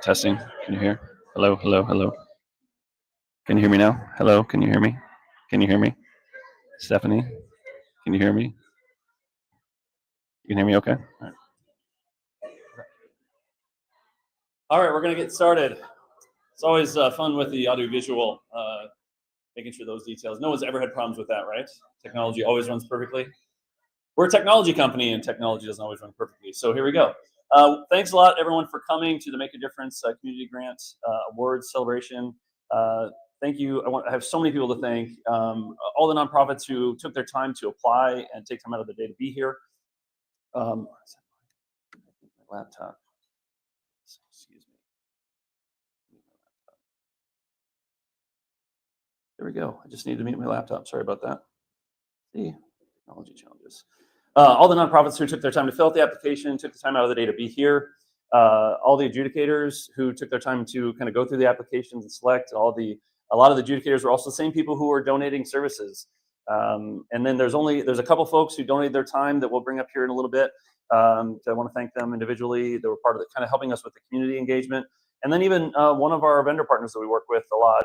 Testing. Can you hear? Hello, hello, hello. Can you hear me now? Hello, can you hear me? Can you hear me? Stephanie, can you hear me? You can hear me okay? All right, we're going to get started. It's always fun with the audiovisual, making sure those details. No one's ever had problems with that, right? Technology always runs perfectly. We're a technology company, and technology doesn't always run perfectly. So here we go. Thanks a lot, everyone, for coming to the Make a Difference Community Grant Awards celebration. Thank you. I have so many people to thank. All the nonprofits who took their time to apply and take time out of the day to be here. My laptop. Excuse me. There we go. I just need to mute my laptop. Sorry about that. See, technology challenges. All the nonprofits who took their time to fill out the application, took the time out of the day to be here. All the adjudicators who took their time to kind of go through the applications and select. A lot of the adjudicators were also the same people who were donating services. And then there's a couple folks who donated their time that we'll bring up here in a little bit. So I want to thank them individually. They were part of the kind of helping us with the community engagement. And then even one of our vendor partners that we work with a lot,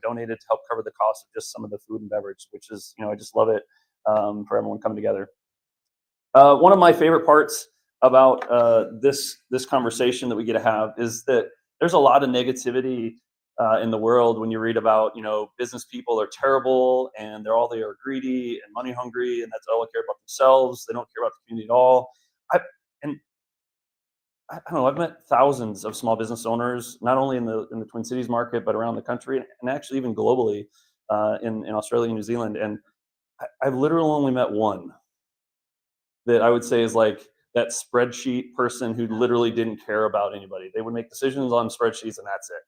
donated to help cover the cost of just some of the food and beverage, which is, I just love it for everyone coming together. One of my favorite parts about this conversation that we get to have is that there's a lot of negativity in the world when you read about, business people are terrible and they are greedy and money hungry, and that's all they care about themselves. They don't care about the community at all. I don't know. I've met thousands of small business owners, not only in the Twin Cities market, but around the country, and actually even globally in Australia and New Zealand. And I've literally only met one that I would say is like that spreadsheet person who literally didn't care about anybody. They would make decisions on spreadsheets and that's it.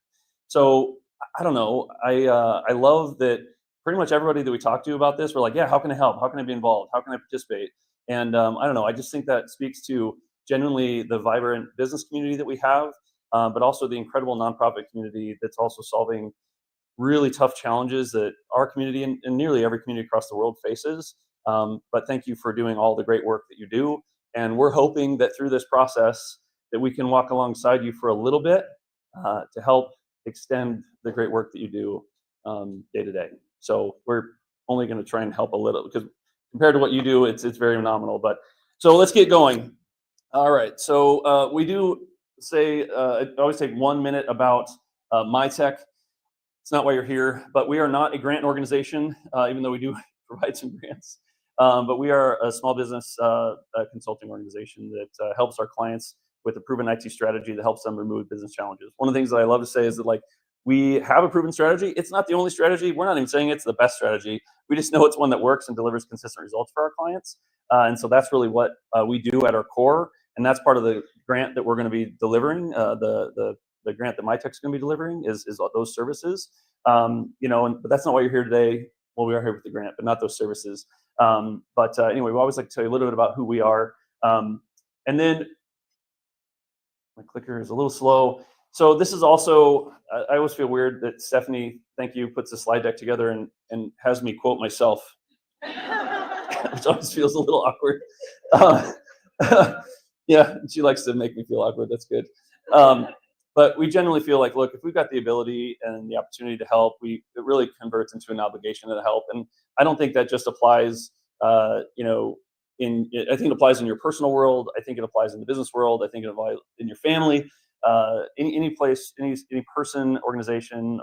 So I don't know. I love that pretty much everybody that we talk to about this, we're like, yeah, how can I help? How can I be involved? How can I participate? And I don't know. I just think that speaks to genuinely the vibrant business community that we have, but also the incredible nonprofit community that's also solving really tough challenges that our community and nearly every community across the world faces. But thank you for doing all the great work that you do. And we're hoping that through this process that we can walk alongside you for a little bit to help extend the great work that you do day to day. So we're only going to try and help a little, because compared to what you do, it's very nominal. But so let's get going. All right. So we do say I always take 1 minute about MyTech. It's not why you're here, but we are not a grant organization, even though we do provide some grants. But we are a small business consulting organization that helps our clients with a proven IT strategy that helps them remove business challenges. One of the things that I love to say is that we have a proven strategy. It's not the only strategy. We're not even saying it's the best strategy. We just know it's one that works and delivers consistent results for our clients. And so that's really what we do at our core. And that's part of the grant that we're going to be delivering. The grant that MyTech's going to be delivering is those services. But that's not why you're here today. Well, we are here with the grant, but not those services. But anyway, we always like to tell you a little bit about who we are. And then my clicker is a little slow. So this is also, I always feel weird that Stephanie, thank you, puts a slide deck together and has me quote myself, which always feels a little awkward. Yeah, she likes to make me feel awkward. That's good. But we generally feel like, look, if we've got the ability and the opportunity to help, it really converts into an obligation to help. And I don't think that just applies, I think it applies in your personal world. I think it applies in the business world. I think it applies in your family, any place, any person, organization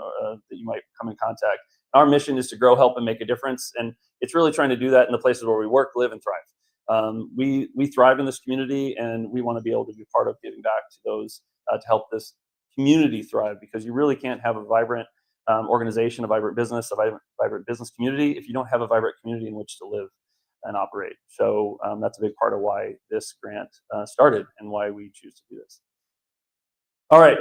that you might come in contact. Our mission is to grow, help, and make a difference. And it's really trying to do that in the places where we work, live, and thrive. We thrive in this community, and we want to be able to be part of giving back to those to help this community thrive, because you really can't have a vibrant organization, a vibrant business community if you don't have a vibrant community in which to live and operate. So that's a big part of why this grant started and why we choose to do this. All right.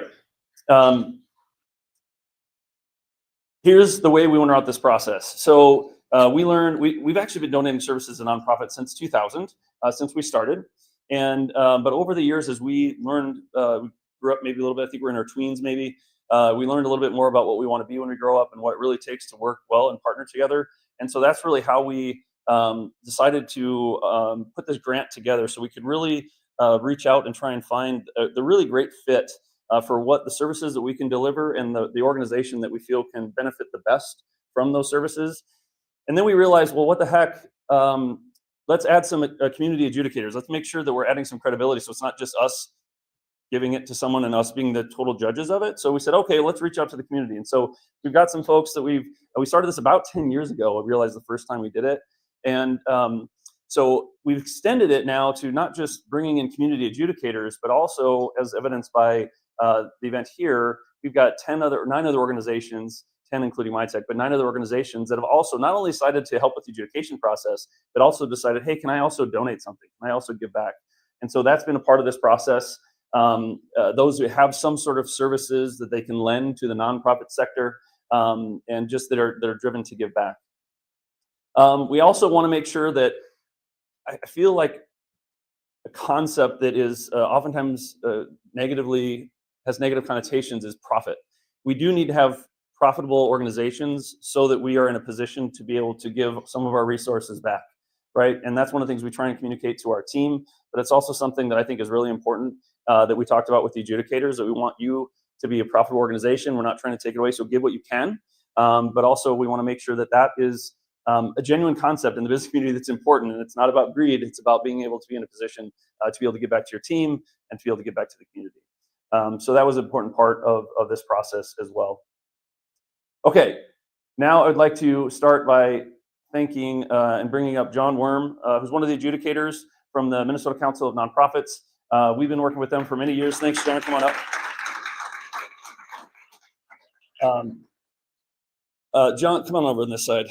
Here's the way we went about this process. So we've actually been donating services to nonprofits since 2000, since we started. But over the years, as we learned, we grew up maybe a little bit, I think we're in our tweens maybe, we learned a little bit more about what we want to be when we grow up and what it really takes to work well and partner together. And so that's really how we decided to put this grant together, so we could really reach out and try and find the really great fit for what the services that we can deliver and the organization that we feel can benefit the best from those services. And then we realized, well, what the heck? Let's add some community adjudicators. Let's make sure that we're adding some credibility, so it's not just us giving it to someone and us being the total judges of it. So we said, okay, let's reach out to the community. And so we've got some folks that we started this about 10 years ago. I realized the first time we did it. And so we've extended it now to not just bringing in community adjudicators, but also, as evidenced by the event here, we've got 9 other organizations, 10 including MyTech, but 9 other organizations that have also not only decided to help with the adjudication process, but also decided, hey, can I also donate something? Can I also give back? And so that's been a part of this process. Those who have some sort of services that they can lend to the nonprofit sector, and just that are driven to give back. We also want to make sure that I feel like a concept that is oftentimes has negative connotations is profit. We do need to have profitable organizations so that we are in a position to be able to give some of our resources back, right? And that's one of the things we try and communicate to our team, but it's also something that I think is really important that we talked about with the adjudicators, that we want you to be a profitable organization. We're not trying to take it away, so give what you can, but also we want to make sure that that is a genuine concept in the business community that's important, and it's not about greed. It's about being able to be in a position to be able to give back to your team and to be able to give back to the community. So that was an important part of this process as well. Okay, now I'd like to start by thanking and bringing up John Worm, who's one of the adjudicators from the Minnesota Council of Nonprofits. We've been working with them for many years. Thanks, John. Come on up. John, come on over on this side.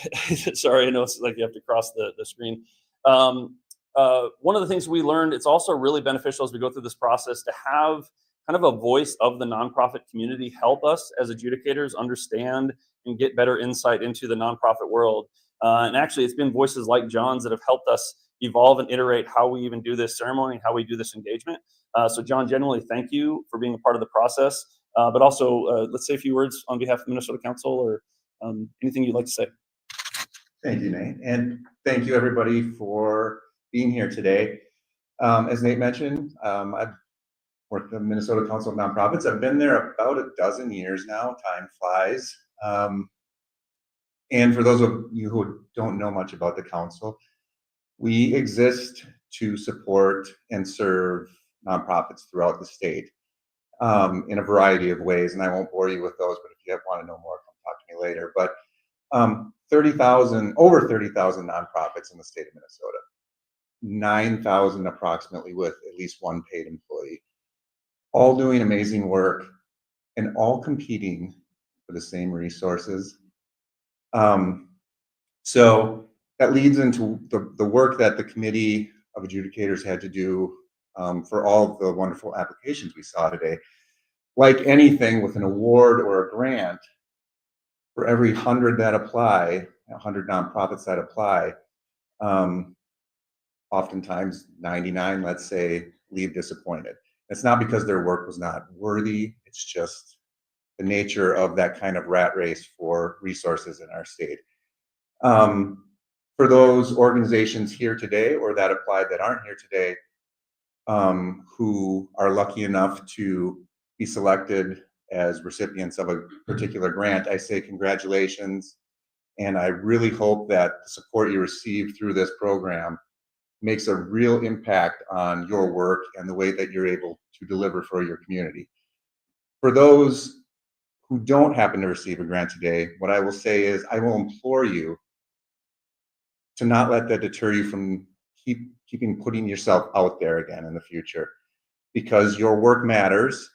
Sorry, I know it's like you have to cross the screen. One of the things we learned, it's also really beneficial as we go through this process to have kind of a voice of the nonprofit community help us as adjudicators understand and get better insight into the nonprofit world. And actually, it's been voices like John's that have helped us evolve and iterate how we even do this ceremony and how we do this engagement. So John, genuinely thank you for being a part of the process, but also let's say a few words on behalf of Minnesota Council or anything you'd like to say. Thank you, Nate. And thank you everybody for being here today. As Nate mentioned, I've worked at the Minnesota Council of Nonprofits. I've been there about a dozen years now. Time flies. And for those of you who don't know much about the council, we exist to support and serve nonprofits throughout the state in a variety of ways. And I won't bore you with those, but if you want to know more, come talk to me later. But over 30,000 nonprofits in the state of Minnesota, 9,000 approximately with at least one paid employee, all doing amazing work and all competing for the same resources. So that leads into the work that the committee of adjudicators had to do for all of the wonderful applications we saw today. Like anything with an award or a grant, for every 100 that apply, 100 nonprofits that apply, oftentimes 99, let's say, leave disappointed. It's not because their work was not worthy, it's just the nature of that kind of rat race for resources in our state. For those organizations here today or that applied that aren't here today, who are lucky enough to be selected as recipients of a particular grant, I say congratulations. And I really hope that the support you receive through this program makes a real impact on your work and the way that you're able to deliver for your community. For those who don't happen to receive a grant today, what I will say is I will implore you to not let that deter you from keeping putting yourself out there again in the future, because your work matters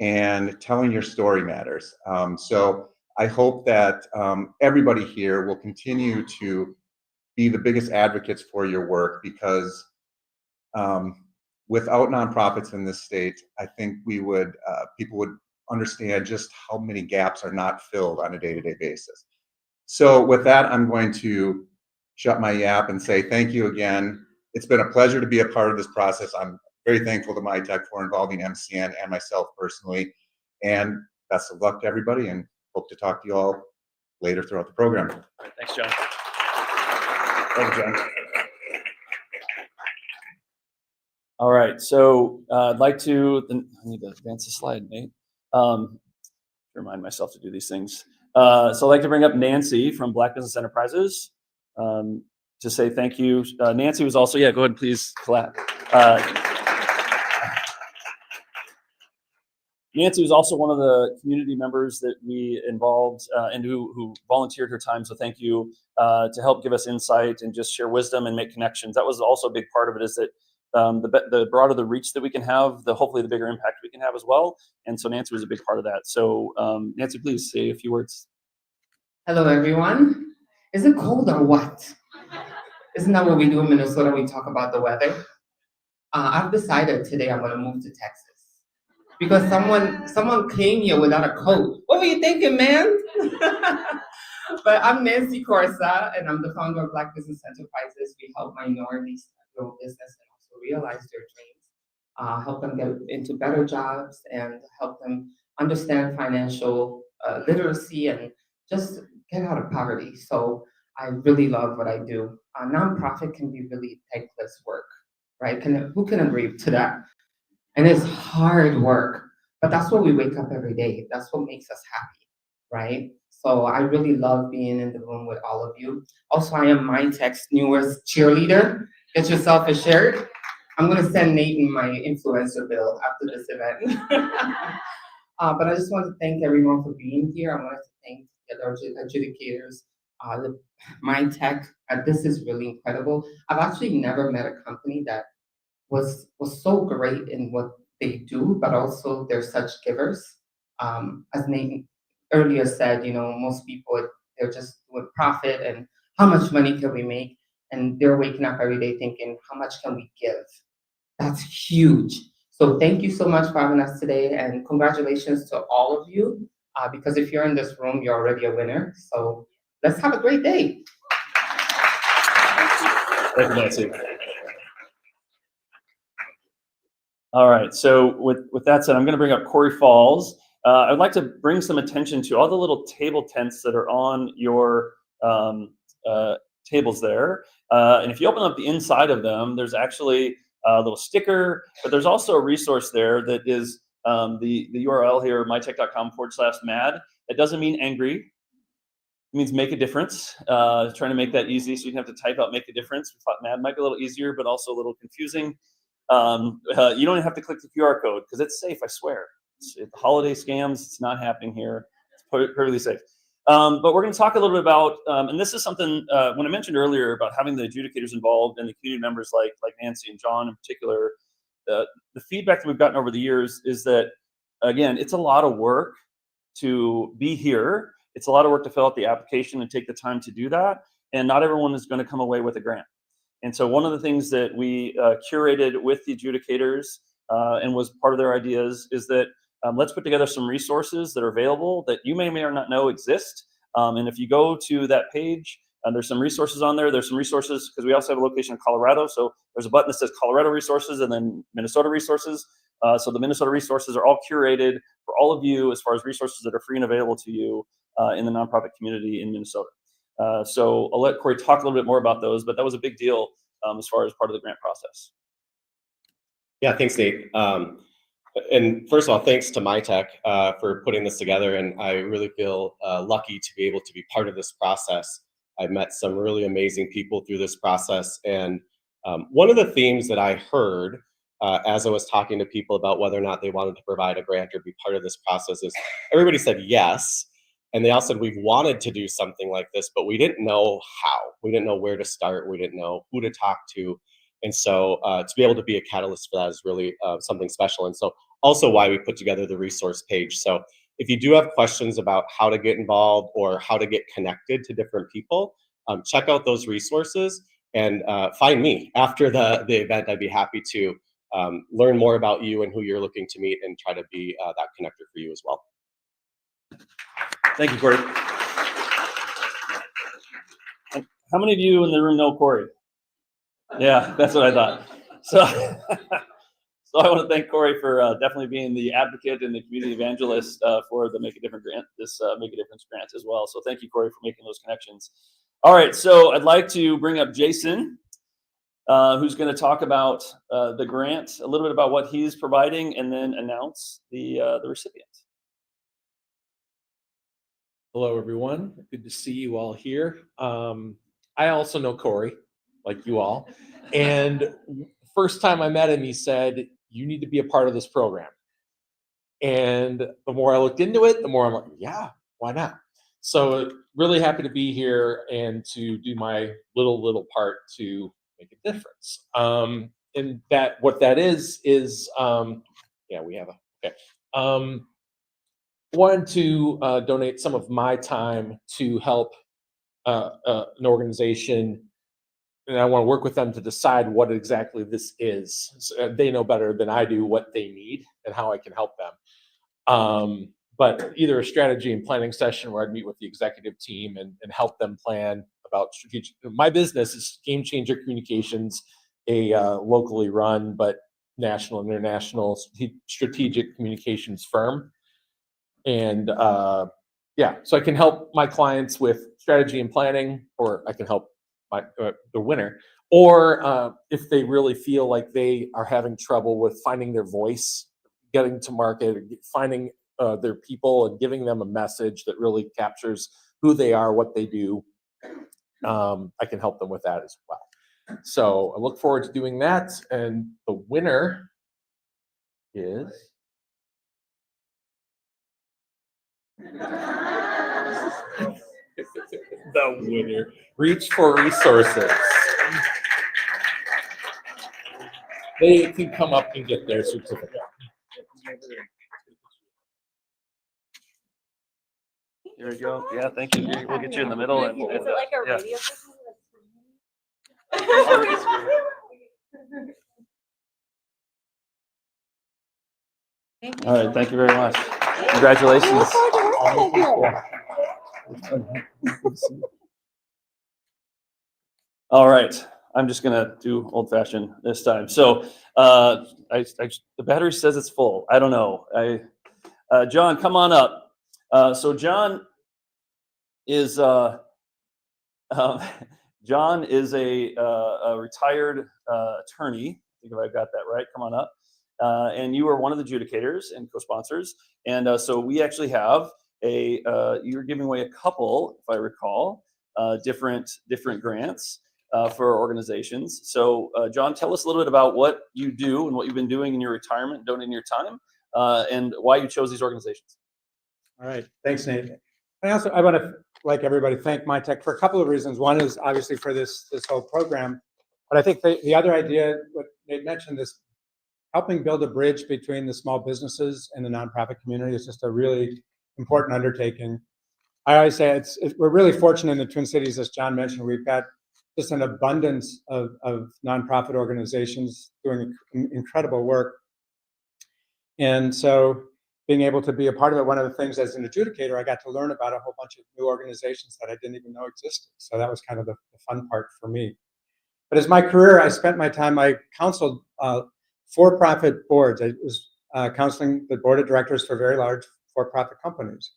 and telling your story matters. So I hope that everybody here will continue to be the biggest advocates for your work, because without nonprofits in this state, I think people would understand just how many gaps are not filled on a day-to-day basis. So with that, I'm going to shut my yap and say thank you again. It's been a pleasure to be a part of this process. I'm very thankful to MyTech for involving MCN and myself personally. And best of luck to everybody, and hope to talk to you all later throughout the program. All right, thanks, John. Thank you, John. All right, so I'd like to. I need to advance the slide, Nate. Remind myself to do these things. So I'd like to bring up Nancy from Black Business Enterprises to say thank you. Nancy was also, yeah, go ahead, please clap. Nancy was also one of the community members that we involved and who volunteered her time. So thank you to help give us insight and just share wisdom and make connections. That was also a big part of it, is that the broader the reach that we can have, hopefully the bigger impact we can have as well. And so Nancy was a big part of that. So Nancy, please say a few words. Hello, everyone. Is it cold or what? Isn't that what we do in Minnesota? We talk about the weather. I've decided today I'm going to move to Texas because someone came here without a coat. What were you thinking, man? But I'm Nancy Corsa, and I'm the founder of Black Business Enterprises. We help minorities grow business and also realize their dreams, help them get into better jobs, and help them understand financial literacy and just get out of poverty. So I really love what I do. A nonprofit can be really thankless work, right? Who can agree to that? And it's hard work, but that's what we wake up every day. That's what makes us happy, right? So I really love being in the room with all of you. Also, I am MyTech's newest cheerleader. Get yourself a shirt. I'm gonna send Nathan my influencer bill after this event. But I just want to thank everyone for being here. I wanted to thank the other adjudicators, MyTech. This is really incredible. I've actually never met a company that was so great in what they do, but also they're such givers. As Nathan earlier said, most people, they're just doing profit and how much money can we make? And they're waking up every day thinking, how much can we give? That's huge. So thank you so much for having us today, and congratulations to all of you, because if you're in this room, you're already a winner. So let's have a great day. Thank you, Nancy. All right, so with that said, I'm going to bring up Corey Falls. I'd like to bring some attention to all the little table tents that are on your tables there. And if you open up the inside of them, there's actually a little sticker, but there's also a resource there that is the URL here, mytech.com/mad. It doesn't mean angry. It means make a difference. Trying to make that easy so you don't have to type out make a difference. We thought mad might be a little easier, but also a little confusing. You don't even have to click the QR code because it's safe, I swear. The holiday scams, it's not happening here. It's perfectly safe. But we're going to talk a little bit about, and this is something, when I mentioned earlier about having the adjudicators involved and the community members like Nancy and John in particular, the feedback that we've gotten over the years is that, again, it's a lot of work to be here. It's a lot of work to fill out the application and take the time to do that. And not everyone is going to come away with a grant. And so one of the things that we curated with the adjudicators and was part of their ideas is that let's put together some resources that are available that you may or may not know exist. And if you go to that page, there's some resources on there. There's some resources because we also have a location in Colorado. So there's a button that says Colorado resources and then Minnesota resources. So the Minnesota resources are all curated for all of you as far as resources that are free and available to you in the nonprofit community in Minnesota. So I'll let Corey talk a little bit more about those, but that was a big deal as far as part of the grant process. Yeah, thanks, Nate. And first of all, thanks to MyTech for putting this together. And I really feel lucky to be able to be part of this process. I've met some really amazing people through this process. And one of the themes that I heard as I was talking to people about whether or not they wanted to provide a grant or be part of this process is everybody said yes. And they all said, we've wanted to do something like this, but we didn't know how. We didn't know where to start. We didn't know who to talk to. And so to be able to be a catalyst for that is really something special. And so also why we put together the resource page. So if you do have questions about how to get involved or how to get connected to different people, check out those resources and find me after the event. I'd be happy to learn more about you and who you're looking to meet and try to be that connector for you as well. Thank you, Corey. How many of you in the room know Corey? Yeah, that's what I thought. So I want to thank Corey for definitely being the advocate and the community evangelist for the Make a Difference grant, this Make a Difference grant as well. So thank you, Corey, for making those connections. All right, so I'd like to bring up Jason. who's going to talk about the grant, a little bit about what he's providing, and then announce the recipient. Hello, everyone. Good to see you all here. I also know Corey, like you all. And first time I met him, he said, "You need to be a part of this program." And the more I looked into it, the more I'm like, yeah, why not? So really happy to be here and to do my little part to make a difference. And that what that is yeah, we have a okay. Wanted to donate some of my time to help an organization, and I want to work with them to decide what exactly this is. So they know better than I do what they need and how I can help them. But either a strategy and planning session where I'd meet with the executive team and help them plan about strategic. My business is Game Changer Communications, a locally run but national and international strategic communications firm. And yeah, so I can help my clients with strategy and planning, or I can help my the winner, or if they really feel like they are having trouble with finding their voice, getting to market, finding their people and giving them a message that really captures who they are, what they do, I can help them with that as well. So I look forward to doing that. And the winner is the winner. Reach for Resources. They can come up and get their certificate. Here we go. Yeah, thank you. We'll get you in the middle. And, Is it like a yeah. radio All right, thank you very much. Congratulations. All right, I'm just gonna do old fashioned this time. So the battery says it's full. I don't know. John, come on up. So John is John is a retired attorney. I think if I got that right. Come on up. And you are one of the adjudicators and co-sponsors. And so we actually have you're giving away a couple, if I recall, different grants for organizations. So John, tell us a little bit about what you do and what you've been doing in your retirement, donating your time, and why you chose these organizations. All right, thanks, Nate. I want to, like everybody, thank MyTech for a couple of reasons. One is obviously for this whole program, but I think the other idea, what Nate mentioned, this helping build a bridge between the small businesses and the nonprofit community is just a really important undertaking. I always say we're really fortunate in the Twin Cities, as John mentioned. We've got just an abundance of nonprofit organizations doing incredible work. And so being able to be a part of it, one of the things as an adjudicator, I got to learn about a whole bunch of new organizations that I didn't even know existed. So that was kind of the fun part for me. But as my career, I spent my time, I counseled for-profit boards. I was counseling the board of directors for very large for-profit companies.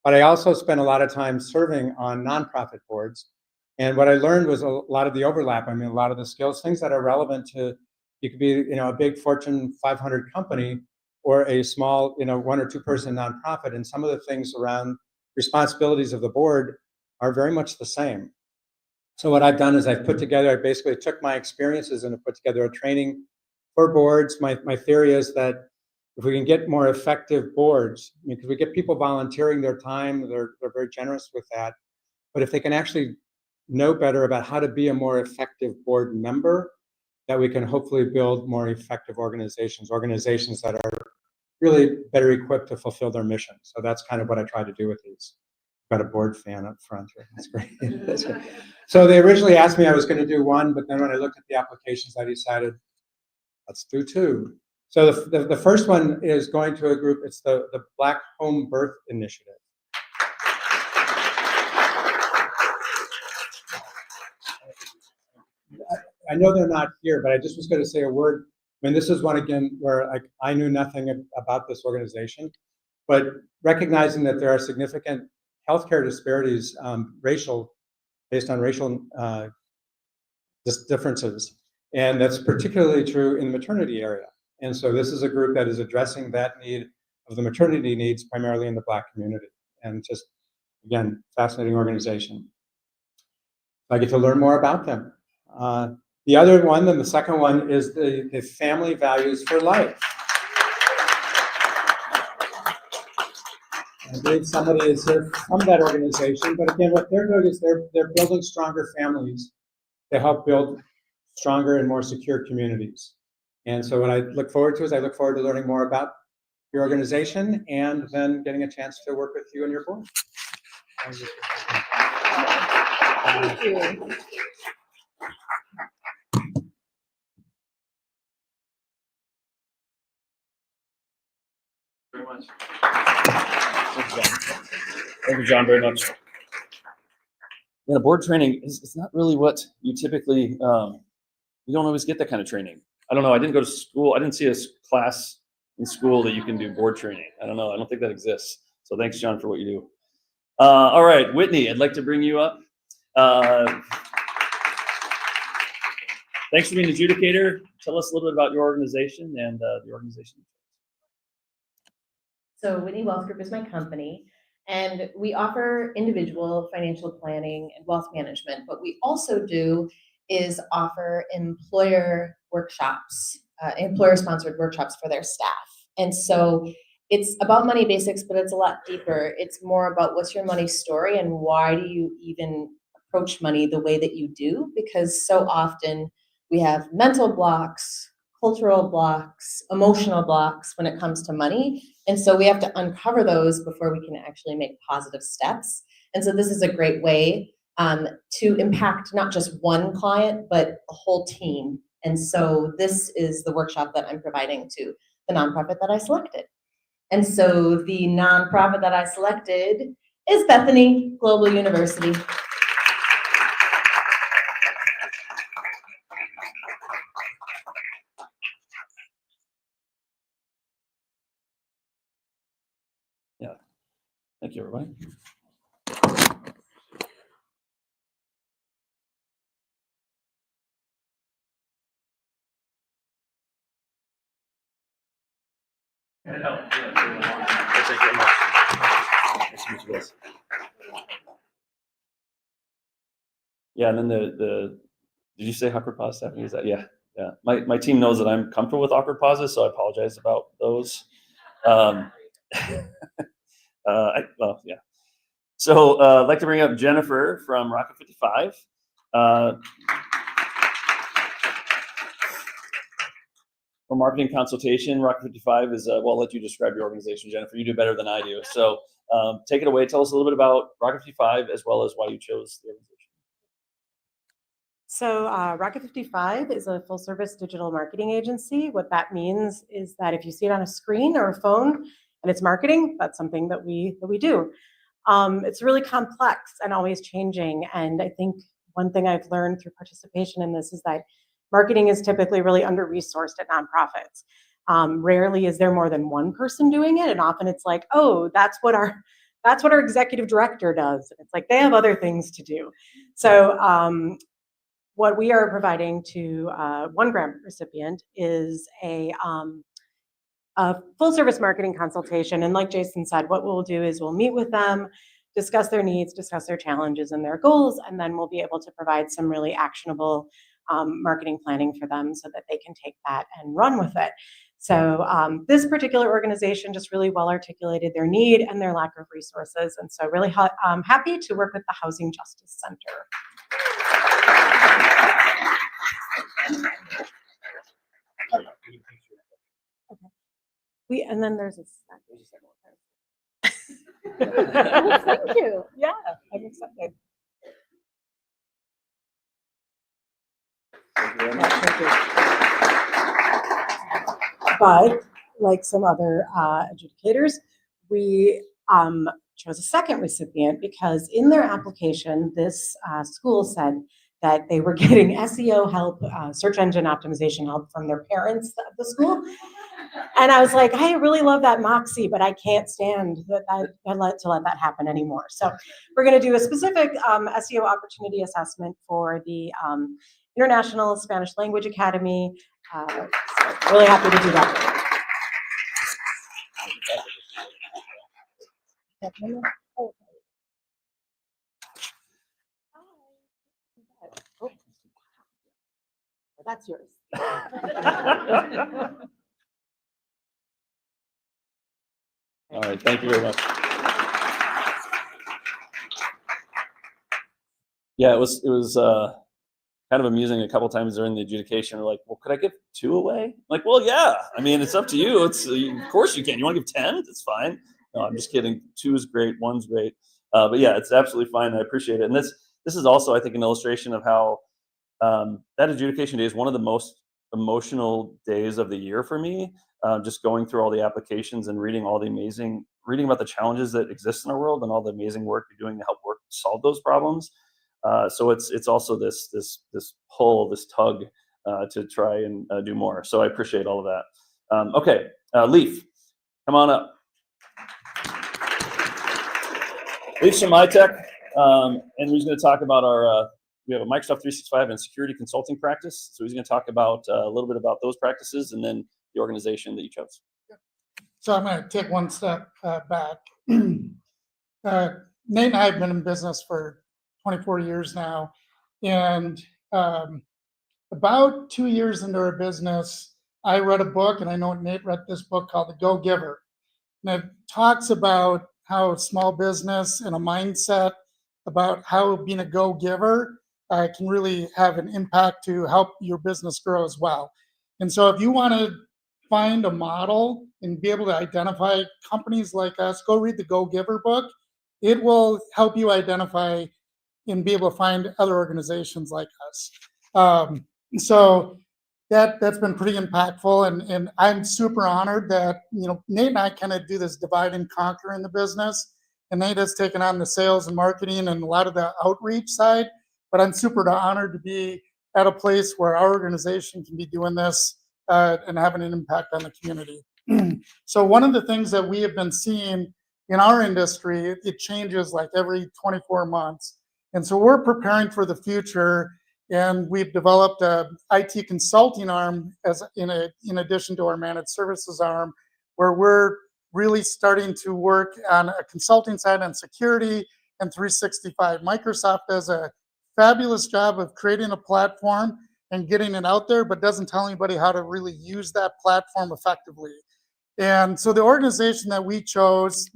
But I also spent a lot of time serving on nonprofit boards. And what I learned was a lot of the overlap. I mean, a lot of the skills, things that are relevant to, you could be, a big Fortune 500 company or a small, 1 or 2 person nonprofit. And some of the things around responsibilities of the board are very much the same. So what I've done is I basically took my experiences and I put together a training for boards. My theory is that if we can get more effective boards, because we get people volunteering their time, they're very generous with that. But if they can actually know better about how to be a more effective board member, that we can hopefully build more effective organizations that are really better equipped to fulfill their mission. So that's kind of what I try to do with these. I've got a board fan up front here. That's great. That's great. So they originally asked me I was going to do one, but then when I looked at the applications, I decided, let's do 2. So the first one is going to a group, it's the Black Home Birth Initiative. I know they're not here, but I just was going to say a word. I mean, this is one again where I knew nothing about this organization, but recognizing that there are significant healthcare disparities, based on racial differences And that's particularly true in the maternity area. And so this is a group that is addressing that need of the maternity needs primarily in the Black community. And just, again, fascinating organization. I get to learn more about them. The other one, then the second one, is the Family Values for Life. I believe somebody is here from that organization, but again, what they're doing is they're building stronger families to help build stronger and more secure communities. And so what I look forward to is I look forward to learning more about your organization and then getting a chance to work with you and your board. Thank you. Very much. Thank you, John, very much. Yeah, board training is not really what you typically, you don't always get that kind of training. I don't know. I didn't go to school. I didn't see a class in school that you can do board training. I don't know. I don't think that exists. So thanks, John, for what you do. All right, Whitney, I'd like to bring you up. Thanks for being an adjudicator. Tell us a little bit about your organization and the organization. So Whitney Wealth Group is my company, and we offer individual financial planning and wealth management. What we also do is offer employer workshops, employer-sponsored workshops for their staff. And so it's about money basics, but it's a lot deeper. It's more about what's your money story and why do you even approach money the way that you do? Because so often we have mental blocks, cultural blocks, emotional blocks when it comes to money. And so we have to uncover those before we can actually make positive steps. And so this is a great way to impact not just one client, but a whole team. And so this is the workshop that I'm providing to the nonprofit that I selected. And so the nonprofit that I selected is Bethany Global University. Thank you, everybody. Yeah, and then the did you say awkward pause, Stephanie? Is that yeah. My team knows that I'm comfortable with awkward pauses, so I apologize about those. Well, yeah. So I'd like to bring up Jennifer from Rocket 55. For marketing consultation, Rocket 55 is, well, I'll let you describe your organization, Jennifer. You do better than I do. So take it away. Tell us a little bit about Rocket 55 as well as why you chose the organization. So Rocket 55 is a full service digital marketing agency. What that means is that if you see it on a screen or a phone and it's marketing, that's something that we do. It's really complex and always changing. And I think one thing I've learned through participation in this is that marketing is typically really under-resourced at nonprofits. Rarely is there more than one person doing it. And often it's like, oh, that's what our executive director does. And it's like, they have other things to do. So what we are providing to one grant recipient is a full service marketing consultation. And like Jason said, what we'll do is we'll meet with them, discuss their needs, discuss their challenges and their goals, and then we'll be able to provide some really actionable marketing planning for them so that they can take that and run with it. So this particular organization just really well articulated their need and their lack of resources. And so really happy to work with the Housing Justice Center. And then there's a second. Thank you. Yeah, I'm excited. Thank you very much. But like some other adjudicators, we chose a second recipient because in their application, this school said that they were getting SEO help, search engine optimization help from their parents of the school. And I was like, I really love that moxie, but I can't stand to let that happen anymore. So we're going to do a specific SEO opportunity assessment for the International Spanish Language Academy. So really happy to do that. Oh, that's yours. All right, thank you very much. Yeah, it was kind of amusing a couple times during the adjudication. We're like, well, could I give 2 away? I'm like, well, yeah. I mean, it's up to you. It's of course you can. You want to give 10? It's fine. No, I'm just kidding. 2 is great. 1's great. But yeah, it's absolutely fine. I appreciate it. And this is also, I think, an illustration of how that adjudication day is one of the most emotional days of the year for me. Just going through all the applications and reading about the challenges that exist in our world and all the amazing work you're doing to help solve those problems. So it's also this pull, this tug to try and do more. So I appreciate all of that. Okay, Leaf, come on up. Leaf's from MyTech, and he's going to talk about we have a Microsoft 365 and security consulting practice. So he's going to talk about a little bit about those practices and then the organization that you chose. So I'm going to take one step back. Nate and I have been in business for 24 years now. And about 2 years into our business, I read a book, and I know Nate read this book called The Go Giver. And it talks about how small business and a mindset about how being a go giver can really have an impact to help your business grow as well. And so if you want to find a model and be able to identify companies like us, go read the Go Giver book. It will help you identify and be able to find other organizations like us. So that's been pretty impactful, and I'm super honored that Nate and I kind of do this divide and conquer in the business, and Nate has taken on the sales and marketing and a lot of the outreach side, but I'm super honored to be at a place where our organization can be doing this and having an impact on the community. So one of the things that we have been seeing in our industry, it changes like every 24 months. And so we're preparing for the future, and we've developed a IT consulting arm in addition to our managed services arm, where we're really starting to work on a consulting side on security and 365. Microsoft does a fabulous job of creating a platform and getting it out there, but doesn't tell anybody how to really use that platform effectively. And so the organization that we chose,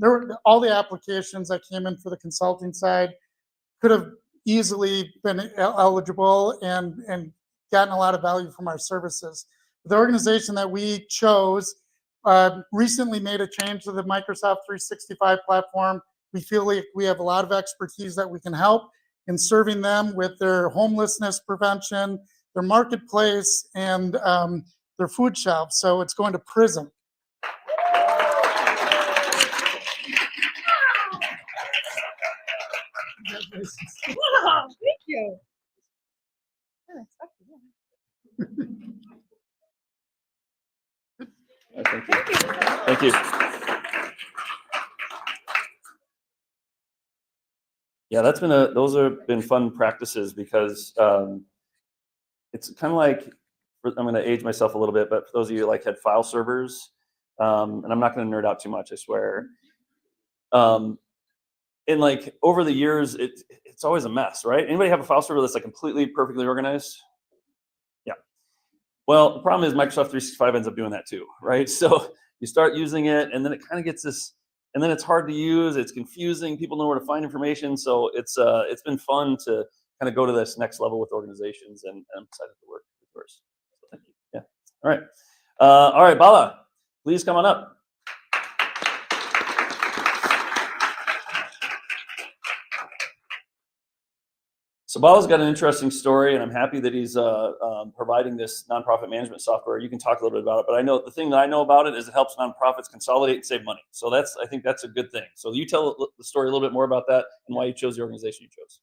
all the applications that came in for the consulting side could have easily been eligible and gotten a lot of value from our services. The organization that we chose recently made a change to the Microsoft 365 platform. We feel like we have a lot of expertise that we can help in serving them with their homelessness prevention, their marketplace, and their food shelves. So it's going to Prism. Wow, thank you. Thank you. Thank you. Yeah, those have been fun practices because it's kind of like, I'm going to age myself a little bit, but for those of you like had file servers, and I'm not going to nerd out too much, I swear. And like over the years, it's always a mess, right? Anybody have a file server that's like completely perfectly organized? Yeah. Well, the problem is Microsoft 365 ends up doing that too, right? So you start using it, and then it kind of gets this, and then it's hard to use. It's confusing. People know where to find information. So it's been fun to kind of go to this next level with organizations, and I'm excited to work with yours. So thank you. Yeah. All right, Bala, please come on up. So Bala's got an interesting story, and I'm happy that he's providing this nonprofit management software. You can talk a little bit about it, but I know the thing that I know about it is it helps nonprofits consolidate and save money. So I think that's a good thing. So you tell the story a little bit more about that and why you chose the organization you chose.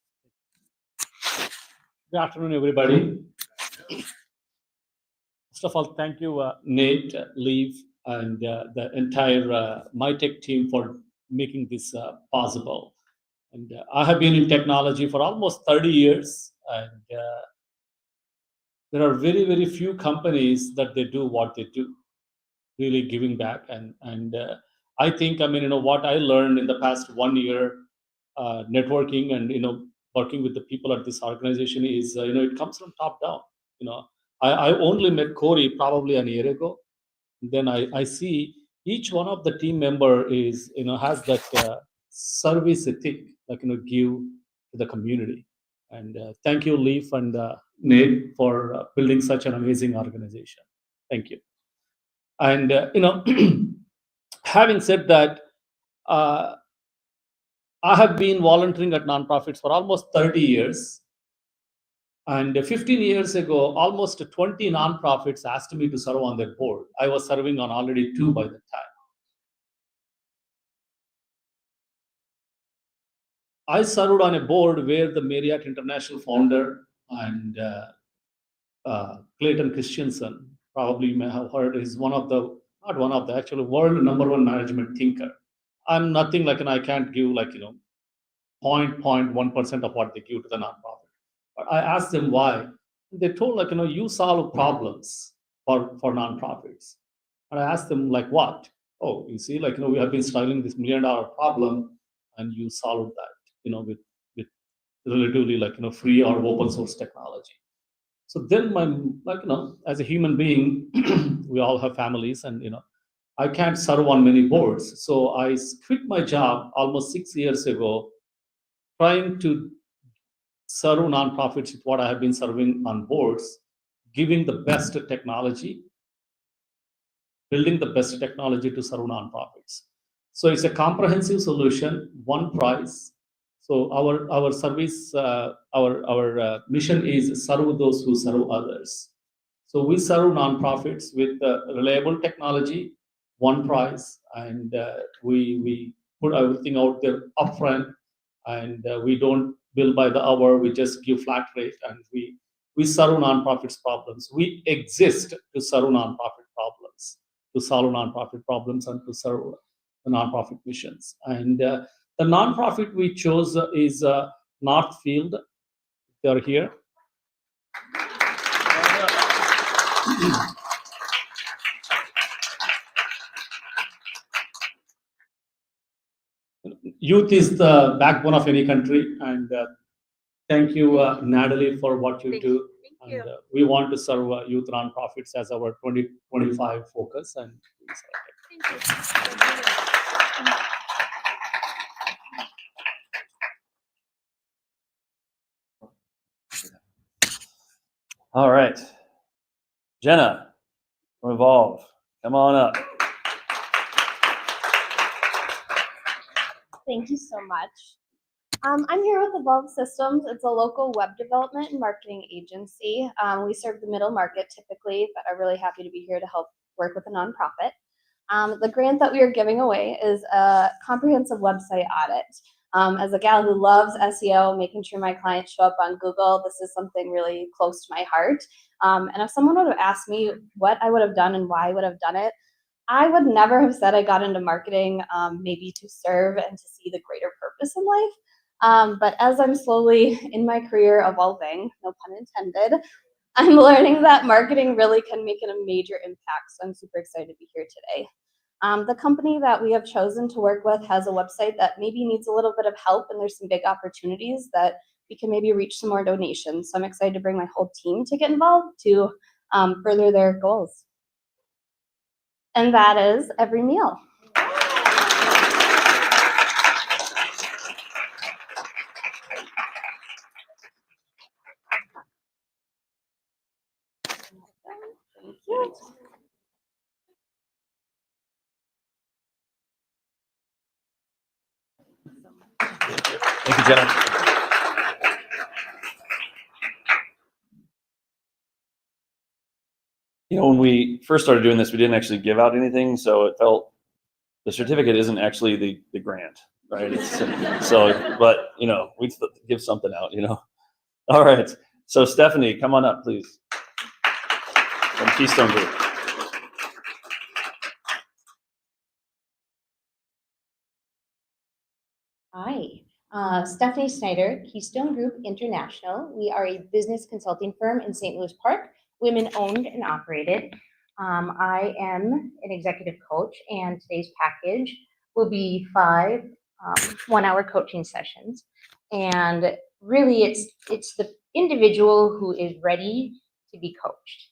Good afternoon, everybody. First of all, thank you, Nate, Leaf, and the entire MyTech team for making this possible. And I have been in technology for almost 30 years, and there are very, very few companies that they do what they do, really giving back. And I think, I mean, what I learned in the past 1 year, networking and, working with the people at this organization is, it comes from top down. I only met Corey probably a year ago. Then I see each one of the team member is, has that service ethic, like, give to the community. And thank you, Leaf and Nate, for building such an amazing organization. Thank you. And, having said that, I have been volunteering at nonprofits for almost 30 years. And 15 years ago, almost 20 nonprofits asked me to serve on their board. I was serving on already 2 by the time. I served on a board where the Marriott International founder and Clayton Christensen, probably you may have heard, is actually world #1 management thinker. I'm nothing like, and I can't give 0.1% of what they give to the nonprofit. But I asked them why. They told you solve problems for nonprofits. And I asked them like what? Oh, you see, we have been struggling with this $1 million problem, and you solved that, with relatively free or open source technology. So then as a human being, we all have families, and I can't serve on many boards. So I quit my job almost 6 years ago, trying to serve nonprofits with what I have been serving on boards, giving the best technology, building the best technology to serve nonprofits. So it's a comprehensive solution, one price. So our service, our mission is serve those who serve others. So we serve nonprofits with reliable technology, one price, and we put everything out there upfront, and we don't bill by the hour. We just give flat rate, and we serve nonprofits problems. We exist to serve nonprofit problems, to solve nonprofit problems, and to serve the nonprofit missions. And the nonprofit we chose is Northfield. They're here. Youth is the backbone of any country, and thank you, Natalie, for what you do. Thank you. And we want to serve youth nonprofits as our 2025 focus. And All right. Jenna from Evolve, come on up. Thank you so much. I'm here with Evolve Systems. It's a local web development and marketing agency. We serve the middle market typically, but are really happy to be here to help work with a nonprofit. The grant that we are giving away is a comprehensive website audit. As a gal who loves SEO, making sure my clients show up on Google, this is something really close to my heart. And if someone would have asked me what I would have done and why I would have done it, I would never have said I got into marketing maybe to serve and to see the greater purpose in life. But as I'm slowly in my career evolving, no pun intended, I'm learning that marketing really can make a major impact. So I'm super excited to be here today. The company that we have chosen to work with has a website that maybe needs a little bit of help, and there's some big opportunities that we can maybe reach some more donations. So I'm excited to bring my whole team to get involved to further their goals. And that is every meal. Thank you. Thank you, Jenna. When we first started doing this, we didn't actually give out anything, so it felt the certificate isn't actually the grant, right? But we give something out, All right. So Stephanie, come on up, please. From Keystone Group. Hi, Stephanie Snyder, Keystone Group International. We are a business consulting firm in St. Louis Park, women-owned and operated. I am an executive coach, and today's package will be 5 one-hour coaching sessions. And really, it's the individual who is ready to be coached.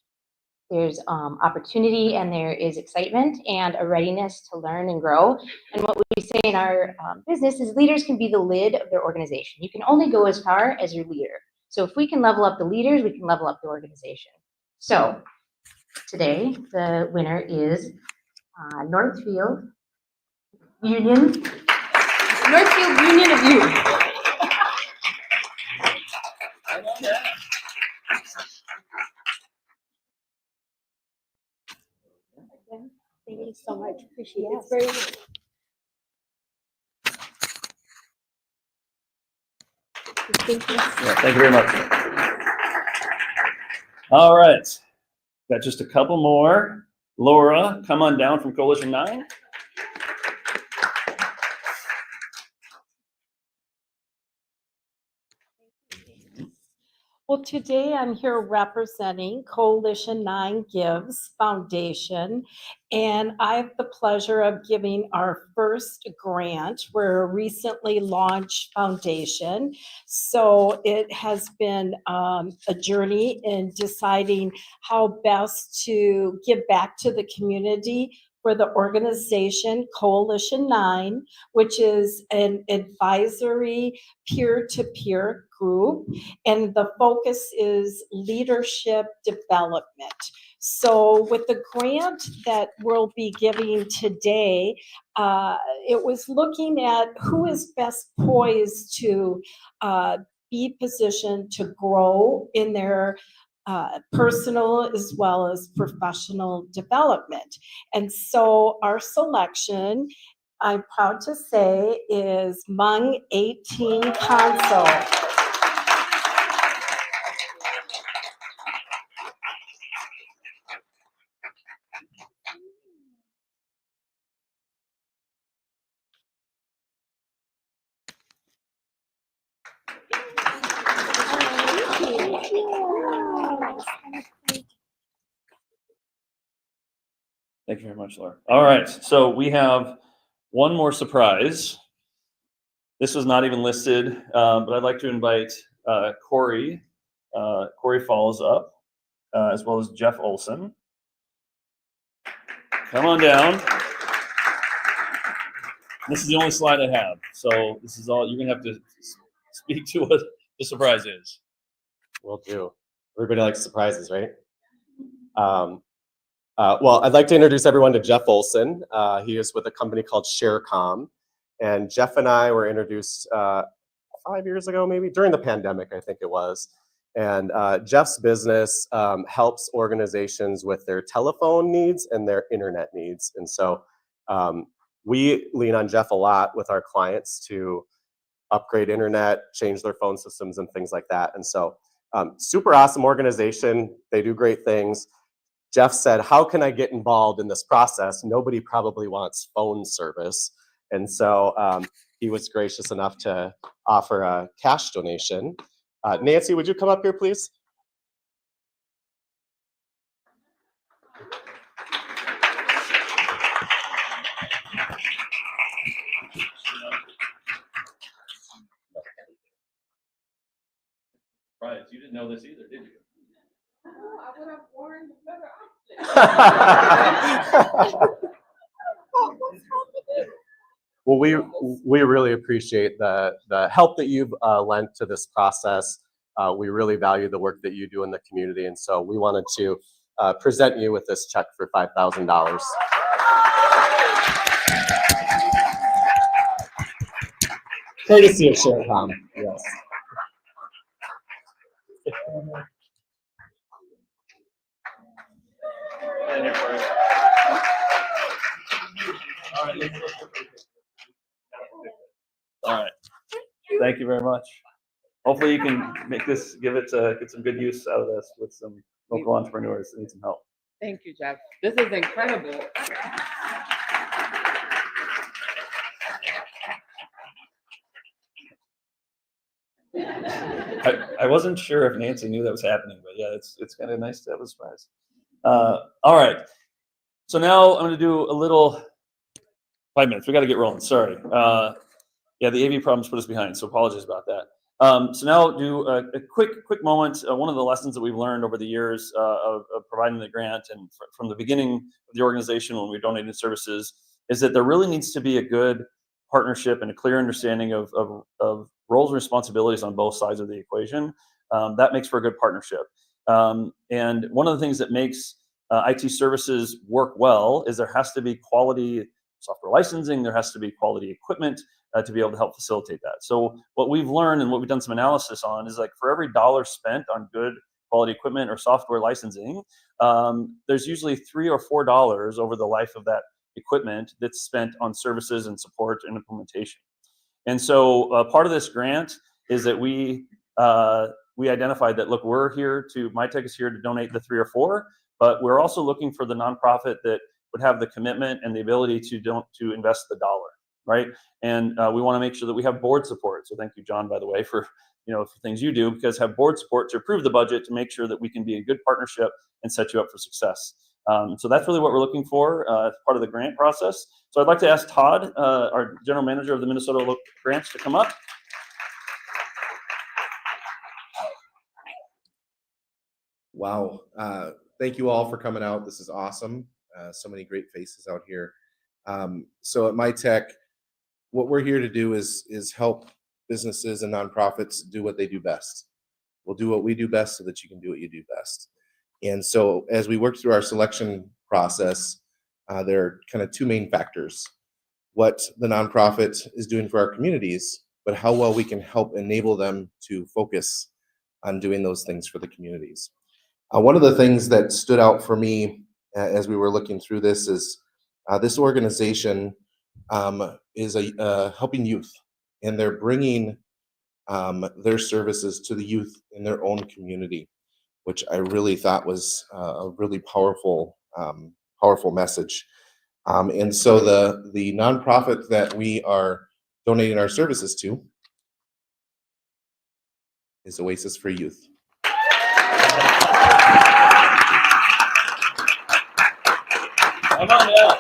There's opportunity, and there is excitement and a readiness to learn and grow. And what we say in our business is leaders can be the lid of their organization. You can only go as far as your leader. So if we can level up the leaders, we can level up the organization. So today, the winner is Northfield Union of Youth. Thank you so much. Appreciate it. It's very nice. Thank you. Yeah, thank you very much. All right, got just a couple more. Laura, come on down from Coalition 9. Well, today I'm here representing Coalition 9 Gives Foundation, and I have the pleasure of giving our first grant. We're a recently launched foundation, so it has been a journey in deciding how best to give back to the community for the organization Coalition 9, which is an advisory peer-to-peer group, and the focus is leadership development. So with the grant that we'll be giving today, it was looking at who is best poised to be positioned to grow in their personal as well as professional development. And so our selection, I'm proud to say, is Hmong 18 Consult. Thank you very much, Laura. All right, so we have one more surprise. This was not even listed, but I'd like to invite Corey Falls up, as well as Jeff Olson. Come on down. This is the only slide I have, so this is all, you're gonna have to speak to what the surprise is. Will do. Everybody likes surprises, right? Well, I'd like to introduce everyone to Jeff Olson. He is with a company called Sharecom. And Jeff and I were introduced 5 years ago, maybe, during the pandemic, I think it was. And Jeff's business helps organizations with their telephone needs and their internet needs. And so we lean on Jeff a lot with our clients to upgrade internet, change their phone systems and things like that. And so super awesome organization. They do great things. Jeff said, how can I get involved in this process? Nobody probably wants phone service. And so he was gracious enough to offer a cash donation. Nancy, would you come up here, please? Right, you didn't know this either, did you? I would have worn better Well, we really appreciate the help that you've lent to this process. We really value the work that you do in the community, and so we wanted to present you with this check for $5,000. Courtesy of Sharecom, yes. All right. Thank you very much. Hopefully you can make this, get some good use out of this with some local entrepreneurs that need some help. Thank you, Jeff. This is incredible. I wasn't sure if Nancy knew that was happening, but yeah, it's kind of nice to have a surprise. All right. So now I'm going to do a little 5 minutes. We got to get rolling. Sorry. Yeah, the AV problems put us behind, so apologies about that. So now I'll do a quick moment. One of the lessons that we've learned over the years of providing the grant and from the beginning of the organization when we donated services is that there really needs to be a good partnership and a clear understanding of roles and responsibilities on both sides of the equation. That makes for a good partnership. And one of the things that makes IT services work well is there has to be quality software licensing, there has to be quality equipment to be able to help facilitate that. So what we've learned and what we've done some analysis on is like for every dollar spent on good quality equipment or software licensing, there's usually $3 or $4 over the life of that equipment that's spent on services and support and implementation. And so part of this grant is that we identified that, look, MyTech is here to donate the 3 or 4, but we're also looking for the nonprofit that would have the commitment and the ability to invest the dollar, right? And we want to make sure that we have board support. So thank you, John, by the way, for things you do, because have board support to approve the budget to make sure that we can be in good partnership and set you up for success. So that's really what we're looking for as part of the grant process. So I'd like to ask Todd, our general manager of the Minnesota Grants, to come up. Wow. Thank you all for coming out. This is awesome. So many great faces out here. So at MyTech, what we're here to do is help businesses and nonprofits do what they do best. We'll do what we do best so that you can do what you do best. And so as we work through our selection process, there are kind of 2 main factors: what the nonprofit is doing for our communities, but how well we can help enable them to focus on doing those things for the communities. One of the things that stood out for me as we were looking through this is this organization is helping youth, and they're bringing their services to the youth in their own community, which I really thought was a really powerful message. And so the nonprofit that we are donating our services to is Oasis for Youth. Come on now.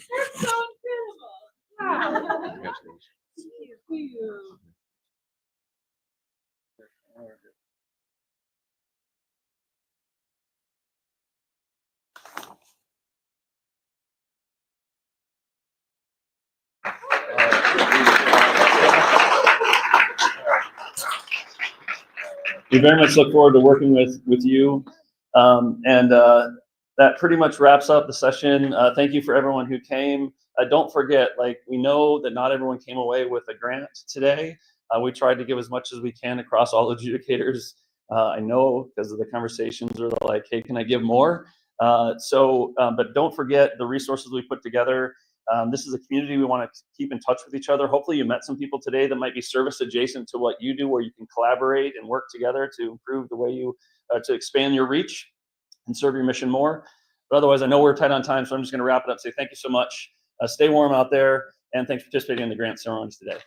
That's so incredible. Wow. Congratulations. Thank you. We very much look forward to working with you. That pretty much wraps up the session. Thank you for everyone who came. Don't forget, we know that not everyone came away with a grant today. We tried to give as much as we can across all adjudicators. I know because of the conversations are like, hey, can I give more? But don't forget the resources we put together. This is a community we want to keep in touch with each other. Hopefully you met some people today that might be service adjacent to what you do, where you can collaborate and work together to improve the way you, to expand your reach and serve your mission more. But otherwise, I know we're tight on time, so I'm just going to wrap it up, say thank you so much. Stay warm out there, and thanks for participating in the grant ceremonies today.